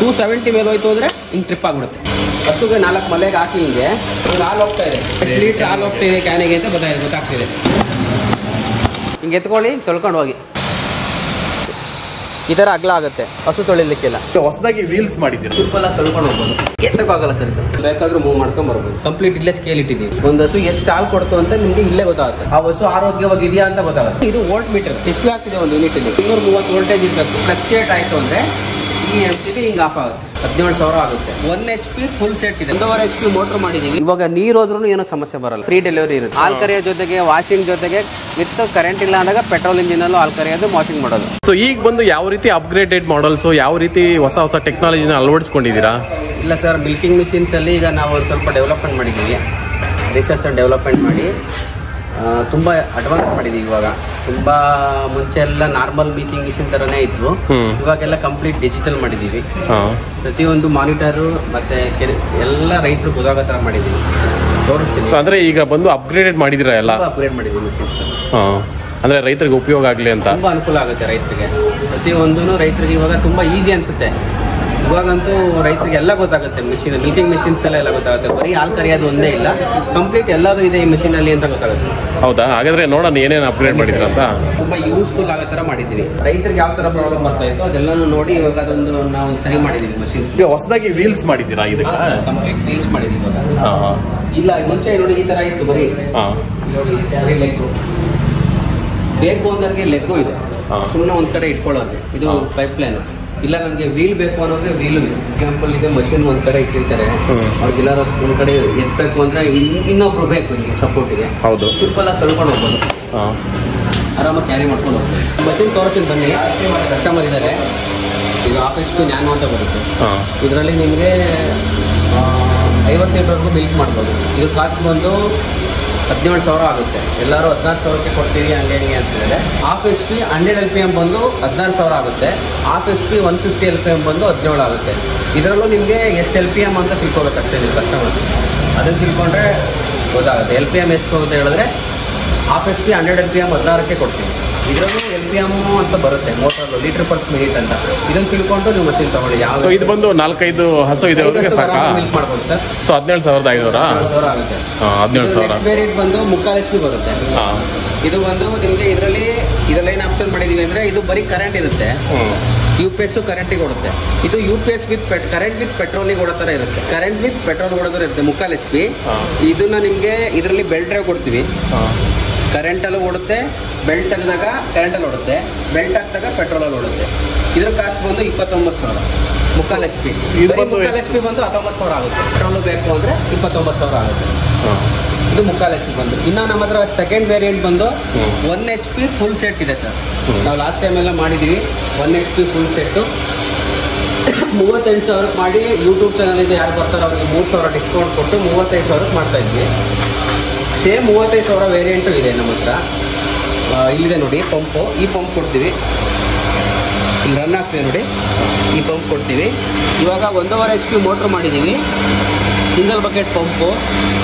270 ಮೇಲೆ ಹೋಯ್ತು ಅಂದರೆ ಹಿಂಗೆ ಟ್ರಿಪ್ ಆಗಿಬಿಡುತ್ತೆ. ಹಸುಗೆ 4 ಮಲೆಗೆ ಹಾಕಿ ಹಿಂಗೆ ಹಾಲು ಹೋಗ್ತಾ ಇದೆ, ಎಷ್ಟು ಲೀಟ್ರ್ ಹಾಲು ಹೋಗ್ತಾ ಇದೆ ಕ್ಯಾನಿಗೆ ಅಂತ ಗೊತ್ತಾಗ್ತಿದೆ. ಹಿಂಗೆ ಎತ್ಕೊಳ್ಳಿ, ತೊಳ್ಕೊಂಡು ಹೋಗಿ. ಈ ಥರ ಅಗಲ ಆಗುತ್ತೆ, ಹಸು ತೊಳಿಲಿಕ್ಕೆಲ್ಲ. ಹೊಸದಾಗಿ ವೀಲ್ಸ್ ಮಾಡಿದ್ದೀರಾ? ಸಿಂಪಲ್ ಆಗಿ ತೊಳ್ಕೊಂಡು ಹೋಗ್ಬೋದು, ಎತ್ತಕ್ಕಾಗಲ್ಲ ಸರ್. ಬೇಕಾದ್ರೂ ಮೂವ್ ಮಾಡ್ಕೊಂಡು ಬರ್ಬೋದು. ಕಂಪ್ಲೀಟ್ ಇಲ್ಲೇ ಸ್ಕೇಲ್ ಇಟ್ಟಿದ್ದೀವಿ. ಒಂದು ಹಸು ಎಷ್ಟು ಹಾಲು ಕೊಡ್ತು ಅಂತ ನಿಮಗೆ ಇಲ್ಲೇ ಗೊತ್ತಾಗುತ್ತೆ. ಆ ಹಸು ಆರೋಗ್ಯವಾಗಿದೆಯಾ ಅಂತ ಗೊತ್ತಾಗುತ್ತೆ. ಇದು ವೋಲ್ಟ್ ಮೀಟರ್ ಡಿಸ್ಪ್ಲೇ ಆಗ್ತಿದೆ ಒಂದು ಯೂನಿಟ್ ಅಲ್ಲಿ. 230 ವೋಲ್ಟೇಜ್ ಇರಬೇಕು. ಫ್ಲಕ್ಚುಯೇಟ್ ಆಯಿತು ಅಂದರೆ ಈ MCB ಹಿಂಗೆ ಆಫ್ ಆಗುತ್ತೆ. 17,000 ಆಗುತ್ತೆ. 1 HP ಫುಲ್ ಸೆಟ್ ಇದೆ. 1.5 HP ಮೋಟರ್ ಮಾಡಿದೀವಿ. ಇವಾಗ ನೀರು ಹೋದ್ರೂ ಏನೋ ಸಮಸ್ಯೆ ಬರಲ್ಲ. ಫ್ರೀ ಡೆಲಿವರಿ ಇರುತ್ತೆ. ಹಾಲು ಕರೆಯೋ ಜೊತೆಗೆ ವಾಷಿಂಗ್ ಜೊತೆಗೆ ವಿತ್ ಕರೆಂಟ್ ಇಲ್ಲ ಅಂದಾಗ ಪೆಟ್ರೋಲ್ ಇಂಜಿನಲ್ಲೂ ಹಾಲು ಕರೆಯೋದು, ವಾಷಿಂಗ್ ಮಾಡೋದು. ಸೊ ಈಗ ಬಂದು ಯಾವ ರೀತಿ ಅಪ್ಗ್ರೇಡೆಡ್ ಮಾಡಲ್ಸು, ಯಾವ ರೀತಿ ಹೊಸ ಟೆಕ್ನಾಲಜಿನ ಅಳವಡಿಸ್ಕೊಂಡಿದ್ದೀರಾ? ಇಲ್ಲ ಸರ್, ಮಿಲ್ಕಿಂಗ್ ಮಿಷಿನ್ಸ್ ಅಲ್ಲಿ ಈಗ ನಾವು ಒಂದು ಸ್ವಲ್ಪ ಡೆವಲಪ್ಮೆಂಟ್ ಮಾಡಿದ್ದೀವಿ. ರಿಸರ್ಚ್ ಆ್ಯಂಡ್ ಡೆವಲಪ್ಮೆಂಟ್ ಮಾಡಿ ತುಂಬ ಅಡ್ವಾನ್ಸ್ ಮಾಡಿದ್ದೀವಿ. ಇವಾಗ ತುಂಬ ಮುಂಚೆ ಎಲ್ಲ ನಾರ್ಮಲ್ ಮಿಲ್ಕಿಂಗ್ ಮಿಷಿನ್ ಥರನೇ ಇದ್ವು. ಇವಾಗೆಲ್ಲ ಕಂಪ್ಲೀಟ್ ಡಿಜಿಟಲ್ ಮಾಡಿದ್ದೀವಿ. ಪ್ರತಿಯೊಂದು ಮಾನಿಟರು ಮತ್ತು ಎಲ್ಲ ರೈತರು ಗೊತ್ತಾಗೋ ಥರ ಮಾಡಿದ್ದೀವಿ. ತೋರಿಸ್ತೀನಿ. ಸೊ ಅಂದರೆ ಈಗ ಬಂದು ಅಪ್ಗ್ರೇಡೆಡ್ ಮಾಡಿದ್ದೀರಾ? ಎಲ್ಲ ಅಪ್ಗ್ರೇಡ್ ಮಾಡಿದ್ದೀವಿ ಮಿಷಿನ್ಸ್. ಅಂದರೆ ರೈತರಿಗೆ ಉಪಯೋಗ ಆಗಲಿ ಅಂತ. ತುಂಬ ಅನುಕೂಲ ಆಗುತ್ತೆ ರೈತರಿಗೆ. ಪ್ರತಿಯೊಂದೂ ರೈತರಿಗೆ ಇವಾಗ ತುಂಬ ಈಸಿ ಅನಿಸುತ್ತೆ. ಇವಾಗಂತೂ ರೈತರಿಗೆ ಎಲ್ಲ ಗೊತ್ತಾಗುತ್ತೆ. ಮಿಷಿನ್ ಮಿಲ್ಕಿಂಗ್ ಮಿಷಿನ್ಸ್ ಎಲ್ಲ ಗೊತ್ತಾಗುತ್ತೆ. ಬರೀ ಹಾಲು ಕರೆಯೋದು ಒಂದೇ ಇಲ್ಲ, ಕಂಪ್ಲೀಟ್ ಎಲ್ಲದೂ ಇದೆ ಈ ಮಿಷಿನಲ್ಲಿ ಅಂತ ಗೊತ್ತಾಗುತ್ತೆ. ಹೌದಾ? ಹಾಗಾದ್ರೆ ನೋಡೋಣ ಏನೇನು ಅಪ್ಗ್ರೇಡ್ ಮಾಡಿದ್ರ ಅಂತ. ತುಂಬ ಯೂಸ್ಫುಲ್ ಆಗೋ ಥರ ಮಾಡಿದ್ದೀವಿ. ರೈತರಿಗೆ ಯಾವ ಥರ ಪ್ರಾಬ್ಲಮ್ ಬರ್ತಾ ಇತ್ತು ಅದೆಲ್ಲನೂ ನೋಡಿ ಇವಾಗ ಅದೊಂದು ನಾವು ಸರಿ ಮಾಡಿದ್ದೀವಿ ಮಿಷಿನ್ಸ್. ಹೊಸದಾಗಿ ವೀಲ್ಸ್ ಮಾಡಿದ್ದೀರಾ? ಇದಕ್ಕೆ ಕಂಪ್ಲೀಟ್ ವೀಲ್ಸ್ ಮಾಡಿದ್ದೀವಿ ಇವಾಗ. ಇಲ್ಲ ಮುಂಚೆ ನೋಡಿ ಈ ಥರ ಇತ್ತು, ಬರೀ ನೋಡಿ ಲೆಗ್ಗು ಬೇಕು ಅಂದವ್ರಿಗೆ ಲೆಗ್ಗು ಇದೆ, ಸುಮ್ಮನೆ ಒಂದು ಕಡೆ ಇಟ್ಕೊಳ್ಳೋದು. ಇದು ಪೈಪ್ ಲೈನ್. ಇಲ್ಲ ನನಗೆ ವೀಲ್ ಬೇಕು ಅನ್ನೋರಿಗೆ ವೀಲು ಇದೆ. ಎಕ್ಸಾಂಪಲ್ ಈಗ ಮಷಿನ್ ಒಂದು ಕಡೆ ಇಟ್ಟಿರ್ತಾರೆ, ಅವ್ರಿಗೆಲ್ಲಾರು ಒಂದು ಕಡೆ ಎತ್ತಬೇಕು ಅಂದರೆ ಇನ್ನೊಬ್ರು ಬೇಕು ಇಲ್ಲಿ ಸಪೋರ್ಟಿಗೆ. ಹೌದು, ಸಿಂಪಲ್ ಆಗಿ ತಳ್ಕೊಂಡು ಹೋಗ್ಬೋದು, ಆರಾಮಾಗಿ ಕ್ಯಾರಿ ಮಾಡ್ಕೊಂಡು ಹೋಗ್ಬೋದು. ಮಷಿನ್ ತೋರಿಸ್ತೀನಿ ಬನ್ನಿ. ಕಸ್ಟಮರ್ ಇದ್ದಾರೆ. ಇದು 1/2 HP ನ್ಯಾನೋ ಅಂತ ಬರುತ್ತೆ. ಇದರಲ್ಲಿ ನಿಮಗೆ 50 ಲೀಟರ್ವರೆಗೂ ಮಿಲ್ಕ್ ಮಾಡ್ಬೋದು. ಇದು ಕಾಸ್ಟ್ ಬಂದು 17,000 ಆಗುತ್ತೆ. ಎಲ್ಲರೂ 16,000ಕ್ಕೆ ಕೊಡ್ತೀವಿ ಹಂಗೆ ಹಿಂಗೆ ಅಂತಿದ್ದಾರೆ. 1/2 HP 100 LPM ಬಂದು 16,000 ಆಗುತ್ತೆ. 1/2 HP 150 LPM ಬಂದು 17 ಆಗುತ್ತೆ. ಇದರಲ್ಲೂ ನಿಮಗೆ ಎಷ್ಟು LPM ಅಂತ ತಿಳ್ಕೊಬೇಕಷ್ಟೇ ನೀವು ಕಸ್ಟಮರ್ಸ್. ಅದನ್ನು ತಿಳ್ಕೊಂಡ್ರೆ ಗೊತ್ತಾಗುತ್ತೆ. LPM ಎಷ್ಟು ಅಂತ ಹೇಳಿದ್ರೆ 1/2 HP 100 LPM 16ಕ್ಕೆ ಕೊಡ್ತೀವಿ. ಇದರಲ್ಲೂ LPM ಅಂತ ಬರುತ್ತೆ ಮೋಟರ್, ಲೀಟರ್ ಪರ್ ಮಿನಿಟ್ ಅಂತ. ಇದನ್ನು ತಿಳ್ಕೊಂಡು ನೀವು ಮಷಿನ್ ತಗೊಳ್ಳಿ. ಯಾವ ಇದು ಬಂದು 4-5 ಹಸು ಇದೆ ಸಾಕಾ? ಮಿಲ್ಕ್ ಮಾಡ್ಬೋದು ಸರ್. ಸೊ 17,500 ಆಗುತ್ತೆ. 17,000 ಬೇರೆ ಬಂದು 3/4 HP ಬರುತ್ತೆ. ಇದು ಬಂದು ನಿಮಗೆ ಇದರಲ್ಲಿ ಏನು ಆಪ್ಷನ್ ಮಾಡಿದೀವಿ ಅಂದ್ರೆ ಇದು ಬರೀ ಕರೆಂಟ್ ಇರುತ್ತೆ. UPS ಕರೆಂಟಿಗೆ ಕೊಡುತ್ತೆ. ಇದು UPS ವಿತ್ ಕರೆಂಟ್ ವಿತ್ ಪೆಟ್ರೋಲಿಗೆ ಕೊಡೋ ಥರ ಇರುತ್ತೆ. ಕರೆಂಟ್ ವಿತ್ ಪೆಟ್ರೋಲ್ ಕೊಡೋದ್ರ ಇರುತ್ತೆ 3/4 HP. ಇದನ್ನ ನಿಮಗೆ ಇದರಲ್ಲಿ ಬೆಲ್ಟ್ ಡ್ರೈವ್ ಕೊಡ್ತೀವಿ. ಕರೆಂಟಲ್ಲೂ ಓಡುತ್ತೆ, ಬೆಲ್ಟ್ ತೆಗೆದಾಗ ಕರೆಂಟಲ್ಲಿ ಓಡುತ್ತೆ, ಬೆಲ್ಟ್ ಹಾಕಿದಾಗ ಪೆಟ್ರೋಲಲ್ಲಿ ಓಡುತ್ತೆ. ಇದ್ರ ಕಾಸ್ಟ್ ಬಂದು 29,000. 3/4 HP. 3/4 HP ಬಂದು 19,000 ಆಗುತ್ತೆ. ಪೆಟ್ರೋಲು ಬೇಕು ಅಂದರೆ 29,000 ಆಗುತ್ತೆ. ಇದು 3/4 HP ಬಂದು. ಇನ್ನು ನಮ್ಮ ಹತ್ರ ಸೆಕೆಂಡ್ ವೇರಿಯಂಟ್ ಬಂದು 1 HP ಫುಲ್ ಸೆಟ್ ಇದೆ ಸರ್. ನಾವು ಲಾಸ್ಟ್ ಟೈಮ್ ಎಲ್ಲ ಮಾಡಿದ್ದೀವಿ 1 HP ಫುಲ್ ಸೆಟ್ಟು. 38,000ಕ್ಕೆ ಮಾಡಿ ಯೂಟ್ಯೂಬ್ ಚಾನಲಿಂದ ಯಾರು ಬರ್ತಾರೆ ಅವ್ರಿಗೆ 3,000 ಡಿಸ್ಕೌಂಟ್ ಕೊಟ್ಟು 35,000ಕ್ಕೆ ಮಾಡ್ತಾ ಇದ್ವಿ. ಸೇಮ್ 35,000 ವೇರಿಯಂಟು ಇದೆ ನಮ್ಮ ಹತ್ರ. ಇಲ್ಲಿದೆ ನೋಡಿ ಪಂಪು. ಈ ಪಂಪ್ ಕೊಡ್ತೀವಿ, ಇಲ್ಲಿ ರನ್ ಆಗ್ತಿದೆ ನೋಡಿ. ಈ ಪಂಪ್ ಕೊಡ್ತೀವಿ. ಇವಾಗ 1.5 HP ಮೋಟ್ರ್ ಮಾಡಿದ್ದೀವಿ. Single bucket pump,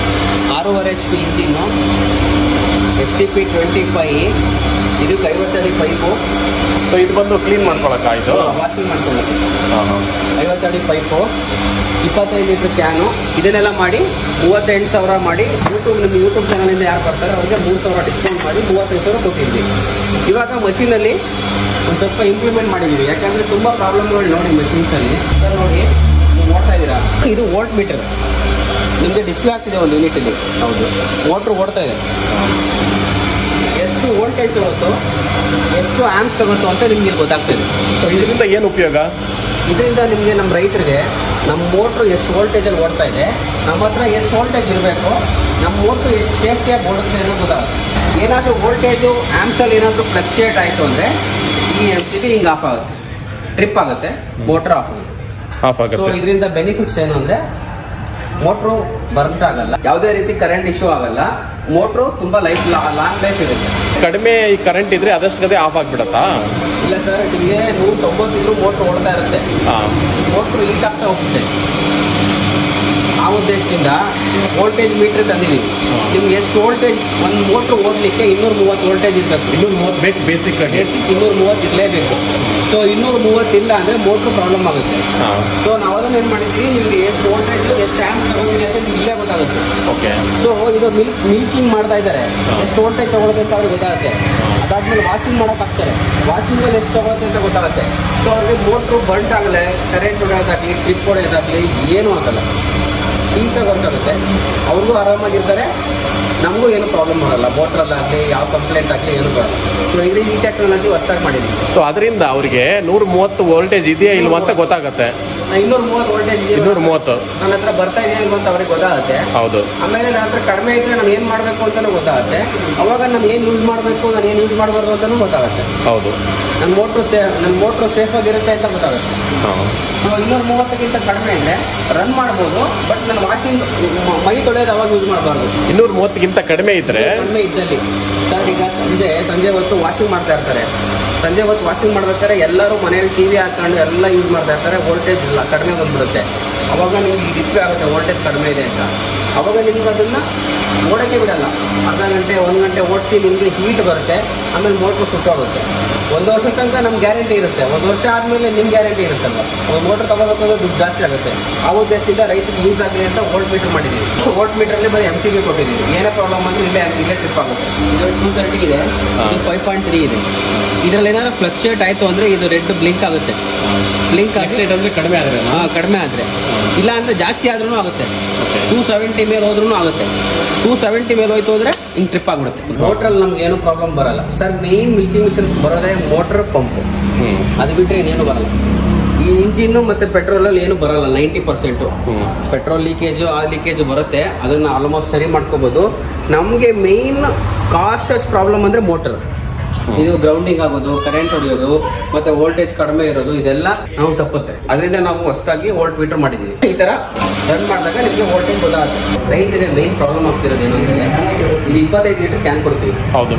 6.5 HP engine, STP 25. ಇದಕ್ಕೆ 50 ಅಡಿ ಪೈಪು. ಸೊ ಇದು ಬಂದು ಕ್ಲೀನ್ ಮಾಡ್ಕೊಳಕ್ಕ? ಇದು ವಾಷಿಂಗ್ ಮಾಡ್ಕೊಳ್ಳೋದು. 50 ಅಡಿ ಪೈಪು, 25 ಲೀಟರ್ ಕ್ಯಾನು. ಇದನ್ನೆಲ್ಲ ಮಾಡಿ 38,000 ಮಾಡಿ ನಿಮ್ಮ ಯೂಟ್ಯೂಬ್ ಚಾನಲಿಂದ ಯಾರು ಬರ್ತಾರೆ ಅವ್ರಿಗೆ 3,000 ಡಿಸ್ಕೌಂಟ್ ಮಾಡಿ 35,000 ಕೊಟ್ಟಿದ್ವಿ. ಇವಾಗ ಮಷೀನಲ್ಲಿ ಒಂದು ಸ್ವಲ್ಪ ಇಂಪ್ಲಿಮೆಂಟ್ ಮಾಡಿದ್ದೀವಿ. ಯಾಕಂದರೆ ತುಂಬ ಪ್ರಾಬ್ಲಮ್ಗಳು ನೋಡಿ ಮಷೀನ್ಸಲ್ಲಿ. ಸರ್ ನೋಡಿ, ನೀವು ನೋಡ್ತಾ ಇದ್ದೀರಾ, ಇದು ವೋಲ್ಟ್ ಮೀಟರ್ ನಿಮಗೆ ಡಿಸ್ಪ್ಲೇ ಆಗ್ತಿದೆ ಒಂದು ಯೂನಿಟಲ್ಲಿ. ಹೌದು, ಮೋಟ್ರ್ ಓಡ್ತಾ ಇದೆ. ಎಷ್ಟು ವೋಲ್ಟೇಜ್ ತಗೋತೋ, ಎಷ್ಟು ಆ್ಯಮ್ಸ್ ತಗೋತೋ ಅಂತ ನಿಮಗೆ ಗೊತ್ತಾಗ್ತಿದೆ. ಸೊ ಇದರಿಂದ ಏನು ಉಪಯೋಗ? ಇದರಿಂದ ನಿಮಗೆ ನಮ್ಮ ರೈತರಿಗೆ ನಮ್ಮ ಮೋಟ್ರು ಎಷ್ಟು ವೋಲ್ಟೇಜಲ್ಲಿ ಓಡ್ತಾ ಇದೆ, ನಮ್ಮ ಹತ್ರ ಎಷ್ಟು ವೋಲ್ಟೇಜ್ ಇರಬೇಕು, ನಮ್ಮ ಮೋಟ್ರು ಎಷ್ಟು ಸೇಫ್ಟಿಯಾಗಿ ಓಡುತ್ತೆ ಅನ್ನೋದು ಗೊತ್ತಾಗುತ್ತೆ. ಏನಾದರೂ ವೋಲ್ಟೇಜು ಆ್ಯಮ್ಸಲ್ಲಿ ಏನಾದರೂ ಫ್ಲಕ್ಚುಯೇಟ್ ಆಯಿತು ಅಂದರೆ ಈ MCB ಹಿಂಗೆ ಆಫ್ ಆಗುತ್ತೆ, ಟ್ರಿಪ್ ಆಗುತ್ತೆ, ಮೋಟ್ರ್ ಆಫ್ ಆಗುತ್ತೆ. ಸೊ ಇದರಿಂದ ಬೆನಿಫಿಟ್ಸ್ ಏನು ಅಂದರೆ ಮೋಟ್ರು ಬರ್ನ್ ಆಗಲ್ಲ, ಯಾವುದೇ ರೀತಿ ಕರೆಂಟ್ ಇಶ್ಯೂ ಆಗಲ್ಲ, ಮೋಟ್ರು ತುಂಬ ಲಾಂಗ್ ಲೈಫ್ ಇರುತ್ತೆ. ಕಡಿಮೆ ಈ ಕರೆಂಟ್ ಇದ್ರೆ ಅದಷ್ಟೇ ಆಫ್ ಆಗಿಬಿಡತ್ತಾ? ಇಲ್ಲ ಸರ್, ನಿಮಗೆ 190 ಇದ್ರೂ ಮೋಟ್ರ್ ಓಡ್ತಾ ಇರುತ್ತೆ. ಮೋಟ್ರು ಹೀಟ್ ಆಗ್ತಾ ಹೋಗುತ್ತೆ. ಆ ಉದ್ದೇಶದಿಂದ ವೋಲ್ಟೇಜ್ ಮೀಟ್ರ್ ತಂದಿದ್ದೀವಿ. ನಿಮ್ಗೆ ಎಷ್ಟು ವೋಲ್ಟೇಜ್ ಒಂದು ಮೋಟ್ರ್ ಓಡಲಿಕ್ಕೆ 230 ವೋಲ್ಟೇಜ್ ಇರಬೇಕು. 230 ಬೇಕು, ಬೇಸಿಕ್ 230 ಇರಲೇಬೇಕು. ಸೊ 230 ಇಲ್ಲ ಅಂದರೆ ಮೋಟ್ರ್ ಪ್ರಾಬ್ಲಮ್ ಆಗುತ್ತೆ. ಸೊ ನಾವು ಅದನ್ನು ಏನು ಮಾಡಿದ್ವಿ, ನಿಮಗೆ ಎಷ್ಟು ವೋಲ್ಟೇಜ್ ಎಷ್ಟು ಆ್ಯಮ್ಸ್ ತಗೊಂಡಿದೆ ಅಂತ ಇಲ್ಲೇ ಗೊತ್ತಾಗುತ್ತೆ. ಓಕೆ. ಸೊ ಇದು ಮಿಲ್ಕಿಂಗ್ ಮಾಡ್ತಾ ಇದ್ದಾರೆ, ಎಷ್ಟು ವೋಲ್ಟೇಜ್ ತಗೊಳುತ್ತೆ ಅಂತ ಅವ್ರಿಗೆ ಗೊತ್ತಾಗುತ್ತೆ. ಅದಾದ್ಮೇಲೆ ವಾಷಿಂಗ್ ಮಾಡೋಕ್ಕಾಗ್ತಾರೆ, ವಾಷಿಂಗಲ್ಲಿ ಎಷ್ಟು ತಗೊಳುತ್ತೆ ಅಂತ ಗೊತ್ತಾಗುತ್ತೆ. ಸೊ ಅವ್ರಿಗೆ ಮೋಟ್ರು ಬಂಟ್ ಆಗಲಿ, ಕರೆಂಟ್ ಹೊಡೆಯೋದಾಗಲಿ, ಟ್ರಿಪ್ ಹೊಡೆಯೋದಾಗಲಿ ಏನೂ ಆಗಲ್ಲ, ಈಸಾಗಿ ಗೊತ್ತಾಗುತ್ತೆ. ಅವ್ರಿಗೂ ಆರಾಮಾಗಿರ್ತಾರೆ, ನಮಗೂ ಏನು ಪ್ರಾಬ್ಲಮ್ ಆಗಲ್ಲ. ಮೋಟ್ರಲ್ಲಾಗಲಿ ಯಾವ ಕಂಪ್ಲೇಂಟ್ ಆಗಲಿ ಏನು ಬರಲ್ಲ. ಸೊ ಇದು ಈ ಟೆಕ್ನಾಲಜಿ ಹೊಸ್ದಾಗಿ ಮಾಡಿದ್ದೀವಿ. ಸೊ ಅದರಿಂದ ಅವರಿಗೆ 130 ವೋಲ್ಟೇಜ್ ಇದೆಯಾ ಇಲ್ವಾ ಅಂತ ಗೊತ್ತಾಗುತ್ತೆ. 230 ವೋಲ್ಟೇಜ್ 230 ನನ್ನ ಹತ್ರ ಬರ್ತಾ ಇದೆಯಾ ಇಲ್ವಾ ಅಂತ ಅವ್ರಿಗೆ ಗೊತ್ತಾಗುತ್ತೆ. ಹೌದು. ಆಮೇಲೆ ನನ್ನ ಹತ್ರ ಕಡಿಮೆ ಇದ್ದರೆ ನಾನು ಏನು ಮಾಡಬೇಕು ಅಂತಲೂ ಗೊತ್ತಾಗುತ್ತೆ. ಅವಾಗ ನಾನು ಏನು ಯೂಸ್ ಮಾಡಬೇಕು, ನಾನು ಏನು ಯೂಸ್ ಮಾಡಬಾರ್ದು ಅಂತಲೂ ಗೊತ್ತಾಗುತ್ತೆ. ಹೌದು. ನನ್ನ ಮೋಟ್ರು ಸೇಫಾಗಿರುತ್ತೆ ಅಂತ ಗೊತ್ತಾಗುತ್ತೆ. ಸೊ 230ಕ್ಕಿಂತ ಕಡಿಮೆ ಇದ್ದರೆ ರನ್ ಮಾಡ್ಬೋದು, ಬಟ್ ನಾನು ವಾಷಿಂಗ್ ಮೈ ತೊಳೆಯೋದು ಅವಾಗ ಯೂಸ್ ಮಾಡಬಾರ್ದು. 230ಕ್ಕಿಂತ ಕಡಿಮೆ ಇದ್ದರೆ ಇದ್ದಲ್ಲಿ ಸರ್, ಈಗ ಸಂಜೆ ಹೊತ್ತು ವಾಷಿಂಗ್ ಮಾಡ್ತಾ ಇರ್ತಾರೆ. ಸಂಜೆ ಹೊತ್ತು ವಾಷಿಂಗ್ ಮಾಡ್ಬೇಕಾದ್ರೆ ಎಲ್ಲರೂ ಮನೆಯಲ್ಲಿ TV ಹಾಕೊಂಡು ಎಲ್ಲ ಯೂಸ್ ಮಾಡ್ತಾ ಇರ್ತಾರೆ. ವೋಲ್ಟೇಜ್ ಇಲ್ಲ, ಕಡಿಮೆ ಬಂದ್ಬಿಡುತ್ತೆ. ಅವಾಗ ನಿಮ್ಗೆ ಡಿಸ್ಪ್ಲೇ ಆಗುತ್ತೆ ವೋಲ್ಟೇಜ್ ಕಡಿಮೆ ಇದೆ ಅಂತ. ಅವಾಗ ನಿಮ್ಗೆ ಅದನ್ನು ಓಡೋಕ್ಕೆ ಬಿಡಲ್ಲ. ಅರ್ಧ ಗಂಟೆ 1 ಗಂಟೆ ಓಡಿಸಿ ನಿಮಗೆ ಹೀಟ್ ಬರುತ್ತೆ, ಆಮೇಲೆ ಮೋಟ್ರ್ ಸುಟ್ಟೋಗುತ್ತೆ. 1 ವರ್ಷ ತನಕ ನಮ್ಗೆ ಗ್ಯಾರಂಟಿ ಇರುತ್ತೆ. 1 ವರ್ಷ ಆದಮೇಲೆ ನಿಮ್ಮ ಗ್ಯಾರಂಟಿ ಇರುತ್ತಲ್ಲ, ಒಂದು ಮೋಟ್ರ್ ತಗೋಬೇಕಾದ್ರೆ ದುಡ್ಡು ಜಾಸ್ತಿ ಆಗುತ್ತೆ. ಆ ಉದ್ದೇಶದಿಂದ ರೈತರಿಗೆ ಯೂಸ್ ಆಗಲಿ ಅಂತ ವೋಲ್ಟ್ ಮೀಟರ್ ಮಾಡಿದ್ದೀವಿ. ವೋಲ್ಟ್ ಮೀಟರ್ಲಿ ಬರೀ MCB ಕೊಟ್ಟಿದ್ದೀವಿ. ಏನೇ ಪ್ರಾಬ್ಲಮ್ ಅಂದರೆ ಇಲ್ಲೇ ಟ್ರಿಪ್ ಆಗುತ್ತೆ. ಇದು 230 ಇದೆ, ಇದು 5.3 ಇದೆ. ಇದರಲ್ಲಿ ಏನಾದ್ರು ಫ್ಲಕ್ಚುಯೇಟ್ ಆಯಿತು ಅಂದರೆ ಇದು ರೆಡ್ ಬ್ಲಿಂಕ್ ಆಗುತ್ತೆ. ಬ್ಲಿಂಕ್ ಅಂದರೆ ಕಡಿಮೆ ಆದರೆ ಕಡಿಮೆ ಆದರೆ, ಇಲ್ಲ ಅಂದರೆ ಜಾಸ್ತಿ ಆದ್ರೂ ಆಗುತ್ತೆ. 270 ಮೇಲೆ ಹೋದ್ರೂ ಆಗುತ್ತೆ. 270 ಮೇಲೆ ಹೋಯ್ತು ಅಂದರೆ ಹಿಂಗೆ ಟ್ರಿಪ್ ಆಗಿಬಿಡುತ್ತೆ. ಮೋಟ್ರಲ್ಲಿ ನಮ್ಗೆ ಏನು ಪ್ರಾಬ್ಲಮ್ ಬರಲ್ಲ ಸರ್. ಮೇನ್ ಮಿಲ್ಕಿಂಗ್ ಮಿಷನ್ಸ್ ಬರೋದೇ ಮೋಟ್ರ್, ಪಂಪು, ಅದು ಬಿಟ್ಟರೆ ಇನ್ನೇನು ಬರಲ್ಲ. ಈ ಇಂಜಿನ್ನು ಮತ್ತು ಪೆಟ್ರೋಲಲ್ಲಿ ಏನು ಬರಲ್ಲ. 90% ಪೆಟ್ರೋಲ್ ಲೀಕೇಜು ಆ ಲೀಕೇಜು ಬರುತ್ತೆ, ಅದನ್ನು ಆಲ್ಮೋಸ್ಟ್ ಸರಿ ಮಾಡ್ಕೋಬೋದು. ನಮಗೆ ಮೇನ್ ಕಾಸ್ಟಸ್ ಪ್ರಾಬ್ಲಮ್ ಅಂದರೆ ಮೋಟ್ರ್. ಇದು ಗ್ರೌಂಡಿಂಗ್ ಆಗೋದು, ಕರೆಂಟ್ ಹೊಡೆಯೋದು, ಮತ್ತೆ ವೋಲ್ಟೇಜ್ ಕಡಿಮೆ ಇರೋದು, ಇದೆಲ್ಲ ನಾವು ತಪ್ಪುತ್ತೆ. ಅದರಿಂದ ನಾವು ಹೊಸದಾಗಿ ವೋಲ್ಟ್ ಮೀಟರ್ ಮಾಡಿದ್ದೀವಿ. ಈ ಥರ ರನ್ ಮಾಡಿದಾಗ ನಿಮಗೆ ವೋಲ್ಟೇಜ್ ಗೊತ್ತಾಗುತ್ತೆ. ರೈತರಿಗೆ ಮೇನ್ ಪ್ರಾಬ್ಲಮ್ ಆಗ್ತಿರೋದು ಏನಂದರೆ, ಇದು 25 ಲೀಟರ್ ಕ್ಯಾನ್ ಕೊಡ್ತೀವಿ. ಹೌದು.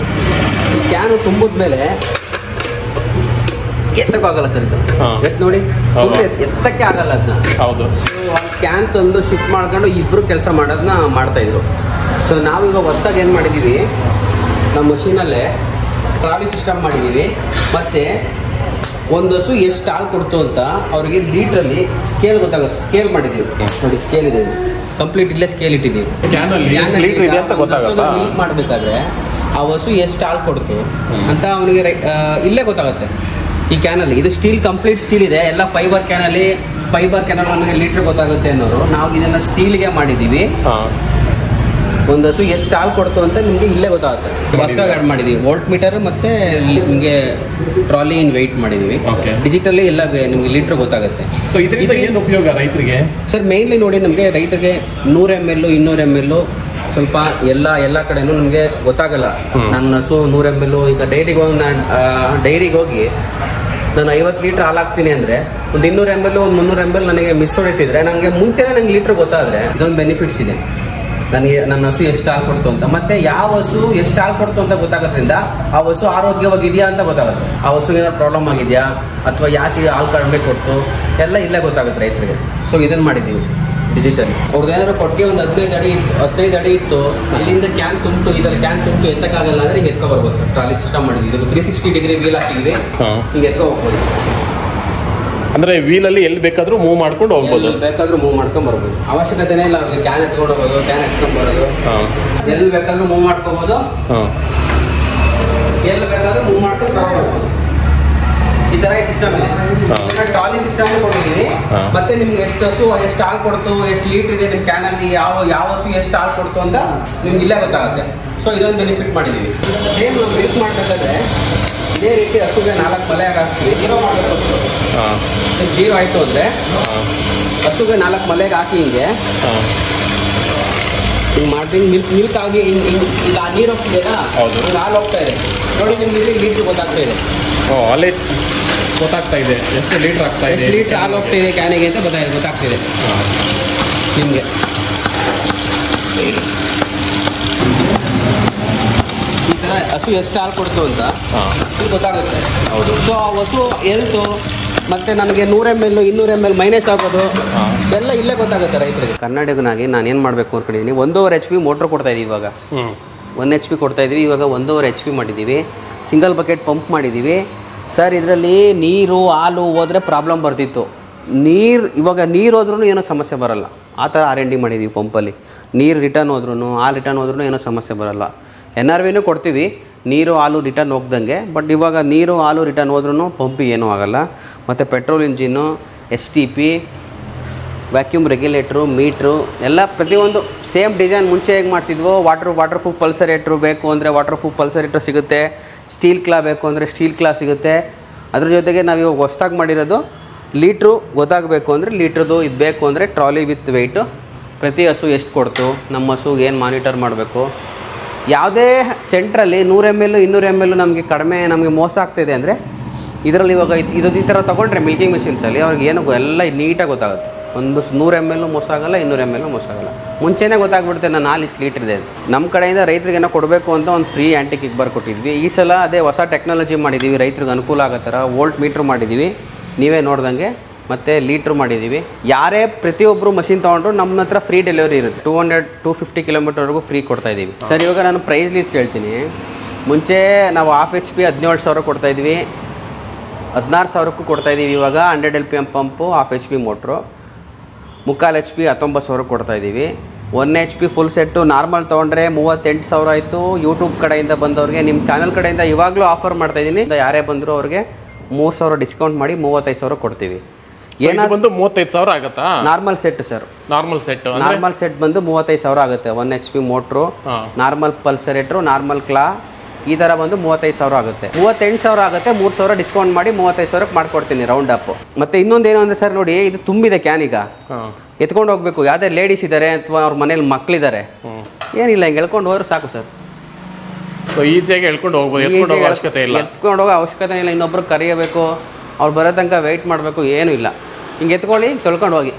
ಈ ಕ್ಯಾನು ತುಂಬಿದ ಮೇಲೆ ಎತ್ತಕ್ಕಾಗಲ್ಲ ಸರ್. ಎತ್ತು ನೋಡಿ, ಎತ್ತಕ್ಕೆ ಆಗಲ್ಲ ಅದನ್ನ. ಹೌದು. ಕ್ಯಾನ್ ತಂದು ಶಿಫ್ಟ್ ಮಾಡ್ಕೊಂಡು ಇಬ್ಬರು ಕೆಲಸ ಮಾಡೋದನ್ನ ಮಾಡ್ತಾಯಿದ್ರು. ಸೊ ನಾವೀಗ ಹೊಸದಾಗಿ ಏನು ಮಾಡಿದ್ದೀವಿ, ನಮ್ಮ ಮಷೀನಲ್ಲೇ ಟ್ರಾಲಿ ಸಿಸ್ಟಮ್ ಮಾಡಿದ್ದೀವಿ. ಮತ್ತು ಒಂದು ಹಸು ಎಷ್ಟು ಹಾಲು ಕೊಡ್ತು ಅಂತ ಅವ್ರಿಗೆ ಲೀಟ್ರಲ್ಲಿ ಸ್ಕೇಲ್ ಗೊತ್ತಾಗುತ್ತೆ. ಸ್ಕೇಲ್ ಮಾಡಿದ್ದೀವಿ ನೋಡಿ, ಸ್ಕೇಲ್ ಇದೆ, ಕಂಪ್ಲೀಟ್ ಇಲ್ಲೇ ಸ್ಕೇಲ್ ಇಟ್ಟಿದ್ದೀವಿ. ಮಿಲ್ಕ್ ಮಾಡಬೇಕಾದ್ರೆ ಆ ಹಸು ಎಷ್ಟು ಹಾಲು ಕೊಡ್ತು ಅಂತ ಅವನಿಗೆ ಇಲ್ಲೇ ಗೊತ್ತಾಗುತ್ತೆ ಈ ಕ್ಯಾನಲ್ಲಿ. ಇದು ಸ್ಟೀಲ್, ಕಂಪ್ಲೀಟ್ ಸ್ಟೀಲ್ ಇದೆ, ಎಲ್ಲ ಫೈಬರ್ ಕ್ಯಾನಲ್ಲಿ ನಮಗೆ ಲೀಟ್ರ್ ಗೊತ್ತಾಗುತ್ತೆ ಅನ್ನೋರು. ನಾವು ಇದನ್ನು ಸ್ಟೀಲ್ಗೆ ಮಾಡಿದ್ದೀವಿ. ಒಂದು ಹಸು ಎಷ್ಟು ಹಾಲು ಕೊಡ್ತು ಅಂತ ನಿಮಗೆ ಇಲ್ಲೇ ಗೊತ್ತಾಗುತ್ತೆ. ಹೊಸದಾಗಿ ಆ್ಯಡ್ ಮಾಡಿದ್ದೀವಿ ವೋಲ್ಟ್ ಮೀಟರ್, ಮತ್ತು ನಿಮಗೆ ಟ್ರಾಲಿ ಇನ್ ವೆಯ್ಟ್ ಮಾಡಿದ್ದೀವಿ. ಡಿಜಿಟಲ್ಲಿ ಎಲ್ಲ ನಿಮಗೆ ಲೀಟ್ರ್ ಗೊತ್ತಾಗುತ್ತೆ. ಸೊ ಇದರಿಂದ ಏನು ಉಪಯೋಗ ರೈತರಿಗೆ ಸರ್? ಮೇನ್ಲಿ ನೋಡಿ, ನಮಗೆ ರೈತರಿಗೆ 100 ml 200 ml ಸ್ವಲ್ಪ ಎಲ್ಲ ಕಡೆನೂ ನಮಗೆ ಗೊತ್ತಾಗಲ್ಲ. ನನ್ನ ಹಸು 100 ml, ಈಗ ಡೈರಿಗೆ ಹೋಗಿ ನಾನು 50 ಲೀಟ್ರ್ ಹಾಲು ಹಾಕ್ತೀನಿ ಅಂದರೆ ಒಂದು 200 ml 300 ml ನನಗೆ ಮಿಸ್ ಹೊಡಿತಿದ್ರೆ ನನಗೆ ಮುಂಚೆನೇ ನಂಗೆ ಲೀಟ್ರ್ ಗೊತ್ತಾದರೆ ಇದೊಂದು ಬೆನಿಫಿಟ್ಸ್ ಇದೆ. ನನಗೆ ನನ್ನ ಹಸು ಎಷ್ಟು ಹಾಲು ಕೊಡ್ತು ಅಂತ, ಮತ್ತೆ ಯಾವ ಹಸು ಎಷ್ಟು ಹಾಲು ಕೊಡ್ತು ಅಂತ ಗೊತ್ತಾಗೋದ್ರಿಂದ ಆ ಹಸು ಆರೋಗ್ಯವಾಗಿದೆಯಾ ಅಂತ ಗೊತ್ತಾಗುತ್ತೆ. ಆ ಹಸು ಏನಾದ್ರು ಪ್ರಾಬ್ಲಮ್ ಆಗಿದೆಯಾ ಅಥವಾ ಯಾಕೆ ಹಾಲು ಕಡಿಮೆ ಕೊಡ್ತು ಎಲ್ಲ ಇಲ್ಲೇ ಗೊತ್ತಾಗುತ್ತೆ ರೈತರಿಗೆ. ಸೊ ಇದನ್ನು ಮಾಡಿದ್ದೀವಿ ಡಿಜಿಟಲ್. ಅವ್ರದ್ದೇನಾದ್ರು ಕೊಟ್ಟಿಗೆ ಒಂದು 15 ಅಡಿ ಇತ್ತು, ಅಲ್ಲಿಂದ ಕ್ಯಾನ್ ತುಂಬಿತು, ಇದರ ಕ್ಯಾನ್ ತುಂಬಿತು ಎತ್ತಕ್ಕಾಗಲ್ಲ ಅಂದರೆ ಹಿಂಗೆ ಎತ್ಕೊ ಬರ್ಬೋದು ಸರ್. ಟ್ರಾಲಿ ಸಿಸ್ಟಮ್ ಮಾಡಿದ್ವಿ. ಇದು 360 ಡಿಗ್ರಿ ವೀಲ್ ಹಾಕಿದ್ವಿ, ಹಿಂಗೆ ಎತ್ಕೊ ಹೋಗ್ಬೋದು. ಅಂದರೆ ವೀಲಲ್ಲಿ ಎಲ್ಲಿ ಬೇಕಾದರೂ ಮೂವ್ ಮಾಡ್ಕೊಂಡು ಹೋಗ್ಬೋದು, ಬೇಕಾದ್ರೂ ಮೂವ್ ಮಾಡ್ಕೊಂಡು ಬರ್ಬೋದು. ಅವಶ್ಯಕತೆನೇ ಇಲ್ಲ ಅವ್ರಿಗೆ ಕ್ಯಾನ್ ಎತ್ಕೊಂಡು ಹೋಗೋದು, ಕ್ಯಾನ್ ಎತ್ಕೊಂಡು ಬರೋದು. ಎಲ್ಲಿ ಬೇಕಾದ್ರೂ ಮೂವ್ ಮಾಡ್ಕೋಬೋದು, ಎಲ್ಲಿ ಬೇಕಾದ್ರೂ ಮೂವ್ ಮಾಡ್ಕೊಂಡು ಬರ್ಬೋದು. ಈ ಥರ ಸಿಸ್ಟಮ್ ಇದೆ. ಟ್ರಾಲಿ ಸಿಸ್ಟಮ್ ಕೊಟ್ಟಿದ್ದೀವಿ. ಮತ್ತೆ ನಿಮ್ಗೆ ಎಷ್ಟು ಹಸು ಎಷ್ಟು ಹಾಲು ಕೊಡ್ತು, ಎಷ್ಟು ಲೀಟರ್ ಇದೆ ನಿಮ್ಮ ಕ್ಯಾನಲ್ಲಿ, ಯಾವ ಹಸು ಎಷ್ಟು ಹಾಲು ಕೊಡ್ತು ಅಂತ ನಿಮ್ಗೆ ಇಲ್ಲೇ ಗೊತ್ತಾಗುತ್ತೆ. ಸೊ ಇದೊಂದು ಬೆನಿಫಿಟ್ ಮಾಡಿದ್ದೀವಿ. ಸೇಮ್ ನಾವು ಮಿಲ್ಕ್ ಮಾಡಬೇಕಾದ್ರೆ ಇದೇ ರೀತಿ ಹಸುಗೆ 4 ಮಲೆಯಾಗಿ ಹಾಕ್ತೀವಿ. 0 ಮಾಡಬೇಕು. 0 ಆಯಿತು ಅಂದರೆ ಹಸುಗೆ 4 ಮಲೆಗೆ ಹಾಕಿ ಹಿಂಗೆ ಮಾಡ್ತೀನಿ. ಮಿಲ್ಕ್ ಆಗಿ ಈಗ ನೀರು ಹೋಗ್ತಿದೆಯಲ್ಲ, ಈಗ ಹಾಲು ಹೋಗ್ತಾ ಇದೆ ನೋಡಿ, ನಿಮ್ಗೆ ಇಲ್ಲಿ ಲೀಟ್ರ್ ಗೊತ್ತಾಗ್ತಾ ಇದೆ. ಅಲ್ಲೇ ಗೊತ್ತಾಗ್ತಾ ಇದೆ ಎಷ್ಟು ಲೀಟ್ರ್ ಆಗ್ತಾ ಇದೆ, ಎಷ್ಟು ಲೀಟ್ರ್ ಹಾಲು ಹೋಗ್ತಾ ಇದೆ ಕ್ಯಾನಿಗೆ ಅಂತ ಗೊತ್ತಾಗ್ತಿದೆ ನಿಮಗೆ. ಈ ಥರ ಹಸು ಎಷ್ಟು ಹಾಲು ಕೊಡ್ತು ಅಂತ ಇದು ಗೊತ್ತಾಗುತ್ತೆ. ಹೌದು. ಸೊ ಆ ಹಸು ಹೆಲ್ತು ಮತ್ತು ನನಗೆ 100 ml 200 ml ಮೈನಸ್ ಆಗೋದು ಎಲ್ಲ ಇಲ್ಲೇ ಗೊತ್ತಾಗುತ್ತೆ ರೈತರಿಗೆ. ಕರ್ನಾಟಕನಾಗಿ ನಾನು ಏನು ಮಾಡಬೇಕು ಅಂದ್ಕೊಂಡಿದ್ದೀನಿ, 1.5 HP ಮೋಟ್ರ್ ಕೊಡ್ತಾಯಿದ್ದೀವಿ. ಇವಾಗ 1 HP ಕೊಡ್ತಾಯಿದ್ದೀವಿ. ಇವಾಗ 1.5 HP ಮಾಡಿದ್ದೀವಿ. ಸಿಂಗಲ್ ಬಕೆಟ್ ಪಂಪ್ ಮಾಡಿದ್ದೀವಿ. ಸರ್ ಇದರಲ್ಲಿ ನೀರು ಹಾಲು ಹೋದರೆ ಪ್ರಾಬ್ಲಮ್ ಬರ್ತಿತ್ತು. ಇವಾಗ ನೀರು ಹೋದ್ರೂ ಏನೋ ಸಮಸ್ಯೆ ಬರೋಲ್ಲ. ಆ ಥರ R&D ಮಾಡಿದ್ದೀವಿ ಪಂಪಲ್ಲಿ. ನೀರು ರಿಟರ್ನ್ ಹೋದ್ರೂ ಹಾಲು ರಿಟರ್ನ್ ಹೋದ್ರೂ ಏನೋ ಸಮಸ್ಯೆ ಬರೋಲ್ಲ. NRVನೂ ಕೊಡ್ತೀವಿ ನೀರು ಹಾಲು ರಿಟರ್ನ್ ಹೋಗ್ದಂಗೆ. ಬಟ್ ಇವಾಗ ನೀರು ಹಾಲು ರಿಟರ್ನ್ ಹೋದ್ರೂ ಪಂಪಿಗೆ ಏನೂ ಆಗೋಲ್ಲ. ಮತ್ತು petrol engine, STP, vacuum regulator, meter ಎಲ್ಲ ಪ್ರತಿಯೊಂದು ಸೇಮ್ ಡಿಸೈನ್. ಮುಂಚೆ ಹೇಗೆ ಮಾಡ್ತಿದ್ವೋ ವಾಟರ್ ಪ್ರೂಫ್ ಪಲ್ಸರೇಟ್ರು ಬೇಕು ಅಂದರೆ ವಾಟರ್ ಪ್ರೂಫ್ ಪಲ್ಸರೇಟ್ರು ಸಿಗುತ್ತೆ. ಸ್ಟೀಲ್ ಕ್ಲಾ ಬೇಕು ಅಂದರೆ ಸ್ಟೀಲ್ ಕ್ಲಾ ಸಿಗುತ್ತೆ. ಅದ್ರ ಜೊತೆಗೆ ನಾವು ಇವಾಗ ಹೊಸ್ದಾಗಿ ಮಾಡಿರೋದು ಲೀಟ್ರು ಗೊತ್ತಾಗಬೇಕು ಅಂದರೆ ಲೀಟ್ರದ್ದು ಇದು ಬೇಕು ಅಂದರೆ ಟ್ರಾಲಿ ವಿತ್ ವೆಯ್ಟು. ಪ್ರತಿ ಹಸು ಎಷ್ಟು ಕೊಡ್ತು, ನಮ್ಮ ಹಸುಗೆ ಏನು ಮಾನಿಟರ್ ಮಾಡಬೇಕು. ಯಾವುದೇ ಸೆಂಟ್ರಲ್ಲಿ 100 ml 200 ml ನಮಗೆ ಕಡಿಮೆ ನಮಗೆ ಮೋಸ ಆಗ್ತಿದೆ ಅಂದರೆ ಇದರಲ್ಲಿ ಇವಾಗ ಈ ಥರ ತೊಗೊಂಡ್ರೆ ಮಿಲ್ಕಿಂಗ್ ಮಿಷಿನ್ಸಲ್ಲಿ ಅವ್ರಿಗೆ ಏನು ಎಲ್ಲ ನೀಟಾಗಿ ಗೊತ್ತಾಗುತ್ತೆ. ಒಂದು 100 ml ಮೋಸ ಆಗೋಲ್ಲ, 200 ml ಮೋಸ ಆಗೋಲ್ಲ. ಮುಂಚೆನೇ ಗೊತ್ತಾಗ್ಬಿಡುತ್ತೆ ನಾನು ಹಾಲು ಇಷ್ಟು ಲೀಟ್ರ್ ಇದೆ ಅಂತ. ನಮ್ಮ ಕಡೆಯಿಂದ ರೈತರಿಗೆ ಏನೋ ಕೊಡಬೇಕು ಅಂತ ಒಂದು ಫ್ರೀ ಆ್ಯಂಟಿ ಕಿಕ್ ಬಾರ್ ಕೊಟ್ಟಿದ್ವಿ. ಈ ಸಲ ಅದೇ ಹೊಸ ಟೆಕ್ನಾಲಜಿ ಮಾಡಿದ್ದೀವಿ, ರೈತರಿಗೆ ಅನುಕೂಲ ಆಗೋ ಥರ ವೋಲ್ಟ್ ಮೀಟ್ರ್ ಮಾಡಿದ್ದೀವಿ, ನೀವೇ ನೋಡ್ದಂಗೆ. ಮತ್ತು ಲೀಟ್ರ್ ಮಾಡಿದ್ದೀವಿ. ಯಾರೇ ಪ್ರತಿಯೊಬ್ಬರು ಮಷಿನ್ ತೊಗೊಂಡ್ರು ನಮ್ಮ ಹತ್ರ ಫ್ರೀ ಡೆಲಿವರಿ ಇರುತ್ತೆ. 200-250 ಕಿಲೋಮೀಟರ್ವರೆಗೂ ಫ್ರೀ ಕೊಡ್ತಾಯಿದ್ದೀವಿ. ಸರ್ ಇವಾಗ ನಾನು ಪ್ರೈಸ್ ಲಿಸ್ಟ್ ಹೇಳ್ತೀನಿ. ಮುಂಚೆ ನಾವು 1/2 HP 17,000 ಕೊಡ್ತಾಯಿದ್ವಿ, 16,000ಕ್ಕೂ ಕೊಡ್ತಾಯಿದ್ದೀವಿ. ಇವಾಗ 100 LPM pump 1/2 HP motor 3/4 HP 19,000 ಕೊಡ್ತಾಯಿದ್ದೀವಿ. 1 HP full set normal ತೊಗೊಂಡ್ರೆ 38,000 ಆಯಿತು. ಯೂಟ್ಯೂಬ್ ಕಡೆಯಿಂದ ಬಂದವ್ರಿಗೆ ನಿಮ್ಮ ಚಾನಲ್ ಕಡೆಯಿಂದ ಇವಾಗಲೂ ಆಫರ್ ಮಾಡ್ತಾಯಿದ್ದೀನಿ. ಯಾರೇ ಬಂದರೂ ಅವ್ರಿಗೆ 3,000 ಡಿಸ್ಕೌಂಟ್ ಮಾಡಿ 35,000 ಕೊಡ್ತೀವಿ. ಏನಾದ್ರು ಬಂದು 35,000 ಆಗುತ್ತಾ? Normal set sir, normal set ಬಂದು 35,000 ಆಗುತ್ತೆ. 1 HP ಮೋಟ್ರು, ನಾರ್ಮಲ್ ಪಲ್ಸರೇಟ್ರು, ನಾರ್ಮಲ್ ಕ್ಲಾ ಈ ಥರ ಬಂದು 35,000 ಆಗುತ್ತೆ. 38,000 ಆಗುತ್ತೆ. 3,000 ಡಿಸ್ಕೌಂಟ್ ಮಾಡಿ 35,000ಕ್ಕೆ ಮಾಡ್ಕೊಡ್ತೀನಿ ರೌಂಡ್ ಅಪ್. ಮತ್ತು ಇನ್ನೊಂದು ಏನು ಅಂದರೆ ಸರ್ ನೋಡಿ, ಇದು ತುಂಬಿದೆ ಕ್ಯಾನ್. ಈಗ ಎತ್ಕೊಂಡು ಹೋಗ್ಬೇಕು. ಯಾವುದೇ ಲೇಡೀಸ್ ಇದ್ದಾರೆ ಅಥವಾ ಅವ್ರ ಮನೇಲಿ ಮಕ್ಕಳಿದ್ದಾರೆ, ಏನಿಲ್ಲ ಹಿಂಗೆ ಎಳ್ಕೊಂಡು ಹೋದ್ರೆ ಸಾಕು ಸರ್. ಈಸಿಯಾಗಿ ಎಳ್ಕೊಂಡು ಹೋಗ್ಬೋದು. ಎತ್ಕೊಂಡು ಹೋಗೋ ಅವಶ್ಯಕತೆ ಇಲ್ಲ. ಇನ್ನೊಬ್ರು ಕರೆಯಬೇಕು, ಅವ್ರು ಬರೋ ತನಕ ವೆಯ್ಟ್ ಮಾಡಬೇಕು, ಏನೂ ಇಲ್ಲ. ಹಿಂಗೆ ಎತ್ಕೊಳ್ಳಿ, ತೊಳ್ಕೊಂಡು ಹೋಗಿ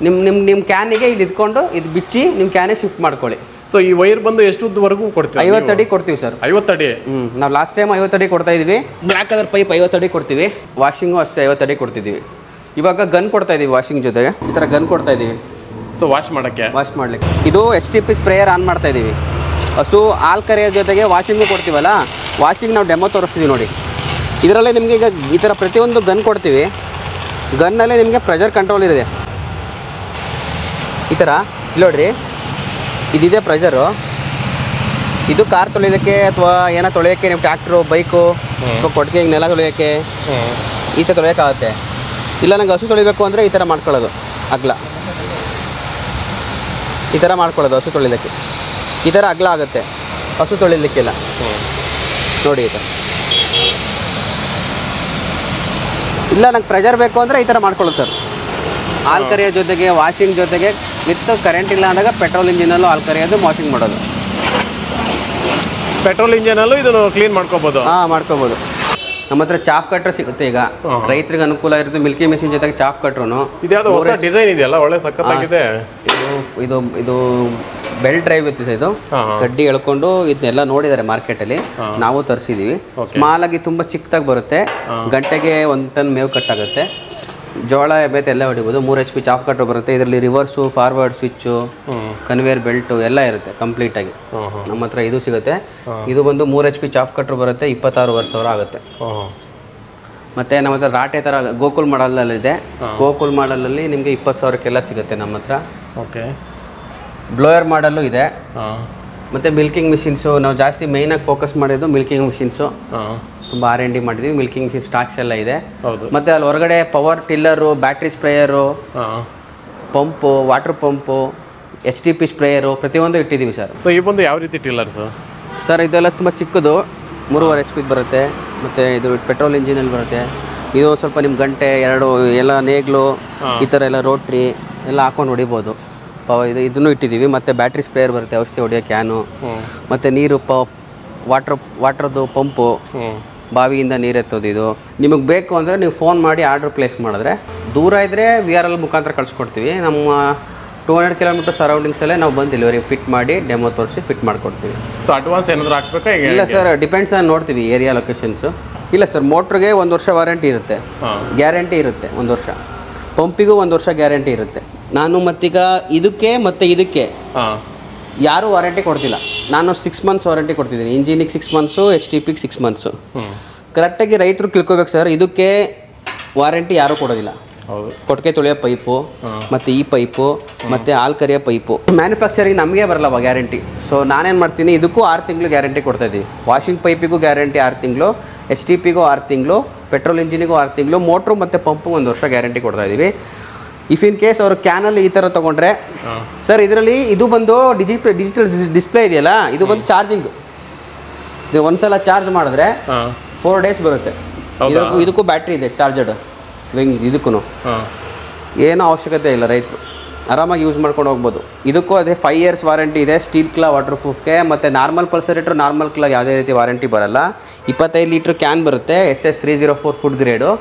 ನಿಮ್ಮ ಕ್ಯಾನಿಗೆ ಇಲ್ಲಿ ಇದ್ಕೊಂಡು ಇದು ಬಿಚ್ಚಿ ನಿಮ್ಮ ಕ್ಯಾನಿಗೆ ಶಿಫ್ಟ್ ಮಾಡ್ಕೊಳ್ಳಿ. ಸೊ ಈ ವೈರ್ ಬಂದು ಎಷ್ಟು ಉದ್ದವರೆಗೂ ಕೊಡ್ತೀವಿ? 50 ಅಡಿ ಕೊಡ್ತೀವಿ ಸರ್. 50 ಅಡಿ? ನಾವು ಲಾಸ್ಟ್ ಟೈಮ್ 50 ಅಡಿ ಕೊಡ್ತಾ ಇದ್ವಿ. ಬ್ಲ್ಯಾಕ್ ಕಲರ್ ಪೈಪ್ 50 ಅಡಿ ಕೊಡ್ತೀವಿ. ವಾಷಿಂಗು ಅಷ್ಟೇ 50 ಅಡಿ ಕೊಡ್ತಿದ್ದೀವಿ. ಇವಾಗ ಗನ್ ಕೊಡ್ತಾ ಇದ್ದೀವಿ ವಾಷಿಂಗ್ ಜೊತೆಗೆ. ಈ ಥರ ಗನ್ ಕೊಡ್ತಾ ಇದ್ದೀವಿ. ಸೊ ವಾಶ್ ಮಾಡಲಿಕ್ಕೆ ಇದು STP ಸ್ಪ್ರೇಯರ್ ಆನ್ ಮಾಡ್ತಾ ಇದ್ದೀವಿ. ಹಸು ಹಾಲು ಕರೆಯೋ ಜೊತೆಗೆ ವಾಷಿಂಗು ಕೊಡ್ತೀವಲ್ಲ, ವಾಷಿಂಗ್ ನಾವು ಡೆಮೋ ತೋರಿಸ್ತೀವಿ ನೋಡಿ. ಇದರಲ್ಲೇ ನಿಮಗೆ ಈಗ ಈ ಥರ ಪ್ರತಿಯೊಂದು ಗನ್ ಕೊಡ್ತೀವಿ. ಗನ್ನಲ್ಲೇ ನಿಮಗೆ ಪ್ರೆಷರ್ ಕಂಟ್ರೋಲ್ ಇದೆ. ಈ ಥರ ಇಲ್ಲಿ ನೋಡ್ರಿ, ಇದಿದೆ ಪ್ರೆಷರು. ಇದು ಕಾರ್ ತೊಳೆಯೋಕ್ಕೆ ಅಥವಾ ಏನೋ ತೊಳೆಯೋಕ್ಕೆ, ನೀವು ಟ್ರ್ಯಾಕ್ಟ್ರು, ಬೈಕು ಅಥವಾ ಕೊಟ್ಟಿಗೆ ನೆಲ ತೊಳೆಯೋಕ್ಕೆ ಈ ಥರ ತೊಳೆಯೋಕ್ಕಾಗುತ್ತೆ. ಇಲ್ಲ ನಂಗೆ ಹಸು ತೊಳಿಬೇಕು ಅಂದರೆ ಈ ಥರ ಮಾಡ್ಕೊಳ್ಳೋದು. ಅಗ್ಲ ಈ ಥರ ಮಾಡ್ಕೊಳ್ಳೋದು ಹಸು ತೊಳಿಲಿಕ್ಕೆ. ಈ ಥರ ಅಗ್ಲ ಆಗುತ್ತೆ ಹಸು ತೊಳಿಲಿಕ್ಕೆಲ್ಲ ನೋಡಿ. ಈ ಥರ ಇಲ್ಲ ನಂಗೆ ಪ್ರೆಷರ್ ಬೇಕು ಅಂದರೆ ಈ ಥರ ಮಾಡ್ಕೊಳ್ಳೋದು ಸರ್. ಹಾಲು ಕರೆಯೋ ಜೊತೆಗೆ ವಾಷಿಂಗ್ ಜೊತೆಗೆ ವಿತ್ ಕರೆಂಟ್ ಇಲ್ಲ ಅಂದಾಗ ಪೆಟ್ರೋಲ್ ಇಂಜಿನಲ್ಲೂ ಹಾಲು ಕರೆಯೋದು, ವಾಷಿಂಗ್ ಮಾಡೋದು. ಪೆಟ್ರೋಲ್ ಇಂಜಿನಲ್ಲೂ ಇದನ್ನು ಕ್ಲೀನ್ ಮಾಡ್ಕೋಬೋದು. ಮಾಡ್ಕೋಬೋದು. ನಮ್ಮ ಹತ್ರ ಚಾಫ್ ಕಟ್ರ್ ಸಿಗುತ್ತೆ. ಈಗ ರೈತರಿಗೆ ಅನುಕೂಲ ಇರುತ್ತೆ. ಮಿಲ್ಕಿ ಮೆಷಿನ್ ಜೊತೆಗೆ ಚಾಫ್ ಕಟ್ರು. ಇದ್ಯಾವುದು ಹೊಸ ಡಿಸೈನ್ ಇದೆಯಲ್ಲ, ಒಳ್ಳೆ ಸಖತ್ತಾಗಿದೆ. ಇದು ಬೆಲ್ಟ್ ಡ್ರೈವ್ ಇತ್ತು. ಇದು ಗಡ್ಡಿ ಎಳ್ಕೊಂಡು ಇದನ್ನೆಲ್ಲ ನೋಡಿದ್ದಾರೆ ಮಾರ್ಕೆಟಲ್ಲಿ. ನಾವು ತರಿಸಿದ್ದೀವಿ. ಸ್ಮಾಲ್ ಆಗಿ ತುಂಬ ಚಿಕ್ಕದಾಗಿ ಬರುತ್ತೆ. ಗಂಟೆಗೆ 1 ಟನ್ ಮೇವು ಕಟ್ಟಾಗುತ್ತೆ. ಜೋಳ ಬೇತೆ ಎಲ್ಲ ಹೊಡಿಬೋದು. 3 HP ಚಾಫ್ ಕಟ್ರು ಬರುತ್ತೆ. ಇದರಲ್ಲಿ rivers, forward switch, conveyor belt ಎಲ್ಲ ಇರುತ್ತೆ ಕಂಪ್ಲೀಟಾಗಿ. ನಮ್ಮ ಹತ್ರ ಇದು ಸಿಗುತ್ತೆ. ಇದು ಬಂದು 3 HP ಚಾಫ್ ಕಟ್ರು ಬರುತ್ತೆ. 26,000 ಆಗುತ್ತೆ. ಮತ್ತು ನಮ್ಮ ಹತ್ರ ರಾಟೆ ಥರ ಗೋಕುಲ್ ಮಾಡಲಲ್ಲಿದೆ. ಗೋಕುಲ್ ಮಾಡಲಲ್ಲಿ ನಿಮಗೆ 20,000ಕ್ಕೆಲ್ಲ ಸಿಗುತ್ತೆ ನಮ್ಮ ಹತ್ರ. ಓಕೆ. ಬ್ಲೋಯರ್ ಮಾಡಲು ಇದೆ. ಮತ್ತು ಮಿಲ್ಕಿಂಗ್ ಮಿಷಿನ್ಸು ನಾವು ಜಾಸ್ತಿ ಮೇಯ್ನಾಗಿ ಫೋಕಸ್ ಮಾಡಿದ್ದು ಮಿಲ್ಕಿಂಗ್ ಮಿಷಿನ್ಸು. ತುಂಬ R&D ಮಾಡಿದ್ವಿ. ಮಿಲ್ಕಿಂಗ್ ಮಿಷಿನ್ ಸ್ಟಾಕ್ಸ್ ಎಲ್ಲ ಇದೆ. ಮತ್ತು ಅಲ್ಲಿ ಹೊರಗಡೆ power tiller, battery sprayer, pump, water pump, STP sprayer ಪ್ರತಿಯೊಂದು ಇಟ್ಟಿದ್ದೀವಿ ಸರ್. ಸೊ ಈ ಬಂದು ಯಾವ ರೀತಿ ಟಿಲ್ಲರ್ಸು ಸರ್? ಇದೆಲ್ಲ ತುಂಬ ಚಿಕ್ಕದು 3.5 HP ಬರುತ್ತೆ. ಮತ್ತು ಇದು ಪೆಟ್ರೋಲ್ ಇಂಜಿನಲ್ಲಿ ಬರುತ್ತೆ. ಇದು ಸ್ವಲ್ಪ ನಿಮ್ಮ ಗಂಟೆ ಎಲ್ಲ ನೇಗ್ಲು ಈ ಥರ ಎಲ್ಲ ರೋಟ್ರಿ ಎಲ್ಲ ಹಾಕೊಂಡು ಹೊಡಿಬೋದು. ಇದನ್ನು ಇಟ್ಟಿದ್ದೀವಿ. ಮತ್ತು ಬ್ಯಾಟ್ರಿ ಸ್ಪ್ರೇಯರ್ ಬರುತ್ತೆ, ಔಷಧಿ ಹೊಡೆಯೋ ಕ್ಯಾನು. ಮತ್ತು ನೀರು ವಾಟ್ರದ್ದು ಪಂಪು, ಬಾವಿಯಿಂದ ನೀರು ಎತ್ತೋದು. ಇದು ನಿಮಗೆ ಬೇಕು ಅಂದರೆ ನೀವು ಫೋನ್ ಮಾಡಿ ಆರ್ಡ್ರ್ ಪ್ಲೇಸ್ ಮಾಡಿದ್ರೆ, ದೂರ ಇದ್ದರೆ VRL ಮುಖಾಂತರ ಕಳಿಸ್ಕೊಡ್ತೀವಿ. ನಮ್ಮ 200 ಕಿಲೋಮೀಟರ್ ಸರೌಂಡಿಂಗ್ಸಲ್ಲೇ ನಾವು ಬಂದು ಡೆಲಿವರಿ ಫಿಟ್ ಮಾಡಿ ಡೆಮೋ ತೋರಿಸಿ ಫಿಟ್ ಮಾಡಿಕೊಡ್ತೀವಿ. ಸೊ ಅಡ್ವಾನ್ಸ್ ಏನಾದರೂ ಹಾಕ್ಬೇಕಾ? ಇಲ್ಲ ಸರ್, ಡಿಪೆಂಡ್ಸ್ ಆನ್ ನೋಡ್ತೀವಿ ಏರಿಯಾ ಲೊಕೇಶನ್ಸು. ಇಲ್ಲ ಸರ್, ಮೋಟ್ರಿಗೆ 1 ವರ್ಷ ವಾರಂಟಿ ಇರುತ್ತೆ, ಗ್ಯಾರಂಟಿ ಇರುತ್ತೆ 1 ವರ್ಷ. ಪಂಪಿಗೂ 1 ವರ್ಷ ಗ್ಯಾರಂಟಿ ಇರುತ್ತೆ. ನಾನು ಮತ್ತೀಗ ಇದಕ್ಕೆ ಯಾರೂ ವಾರಂಟಿ ಕೊಡ್ತಿಲ್ಲ. ನಾನು 6 ಮಂತ್ಸ್ ವಾರಂಟಿ ಕೊಡ್ತಿದ್ದೀನಿ. ಇಂಜಿನಿಗೆ 6 ಮಂತ್ಸು, STPಗೆ 6 ಮಂತ್ಸು. ಕರೆಕ್ಟಾಗಿ ರೈತರು ತಿಳ್ಕೊಬೇಕು ಸರ್. ಇದಕ್ಕೆ ವಾರಂಟಿ ಯಾರೂ ಕೊಡೋದಿಲ್ಲ. ಹೌದು. ಕೊಟ್ಟಿಗೆ ತೊಳೆಯೋ ಪೈಪು ಮತ್ತು ಈ ಪೈಪು ಮತ್ತು ಹಾಲು ಕರಿಯೋ ಪೈಪು ಮ್ಯಾನುಫ್ಯಾಕ್ಚರಿಂಗ್ ನಮಗೆ ಬರಲ್ಲವ ಗ್ಯಾರಂಟಿ. ಸೊ ನಾನೇನು ಮಾಡ್ತೀನಿ, ಇದಕ್ಕೂ 6 ತಿಂಗಳು ಗ್ಯಾರಂಟಿ ಕೊಡ್ತಾಯಿದ್ದೀವಿ. ವಾಷಿಂಗ್ ಪೈಪಿಗೂ ಗ್ಯಾರಂಟಿ 6 ತಿಂಗಳು, STPಗೂ 6 ತಿಂಗಳು, ಪೆಟ್ರೋಲ್ ಇಂಜಿನಿಗೂ 6 ತಿಂಗಳು, ಮೋಟ್ರು ಮತ್ತು ಪಂಪು 1 ವರ್ಷ ಗ್ಯಾರಂಟಿ ಕೊಡ್ತಾಯಿದ್ದೀವಿ. ಇಫ್ ಇನ್ ಕೇಸ್ ಅವರು ಕ್ಯಾನಲ್ಲಿ ಈ ಥರ ತೊಗೊಂಡ್ರೆ ಸರ್, ಇದರಲ್ಲಿ ಇದು ಬಂದು ಡಿಜಿಟಲ್ ಡಿಸ್ಪ್ಲೇ ಇದೆಯಲ್ಲ, ಇದು ಬಂದು ಚಾರ್ಜಿಂಗ್. ಇದು ಒಂದ್ಸಲ ಚಾರ್ಜ್ ಮಾಡಿದ್ರೆ 4 ಡೇಸ್ ಬರುತ್ತೆ. ಇದಕ್ಕೂ ಬ್ಯಾಟ್ರಿ ಇದೆ ಚಾರ್ಜರ್ಡ್. ಇದಕ್ಕೂ ಏನೂ ಅವಶ್ಯಕತೆ ಇಲ್ಲ, ರೈತರು ಆರಾಮಾಗಿ ಯೂಸ್ ಮಾಡ್ಕೊಂಡು ಹೋಗ್ಬೋದು. ಇದಕ್ಕೂ ಅದೇ 5 ಇಯರ್ಸ್ ವಾರಂಟಿ ಇದೆ ಸ್ಟೀಲ್ ಕ್ಲಾ ವಾಟರ್ ಪ್ರೂಫ್ಗೆ. ಮತ್ತು ನಾರ್ಮಲ್ ಪಲ್ಸರೇಟ್ರು ನಾರ್ಮಲ್ ಕ್ಲಾ ಯಾವುದೇ ರೀತಿ ವಾರಂಟಿ ಬರಲ್ಲ. 25 ಲೀಟ್ರ್ ಕ್ಯಾನ್ ಬರುತ್ತೆ, SS 304 ಫುಡ್ ಗ್ರೇಡು.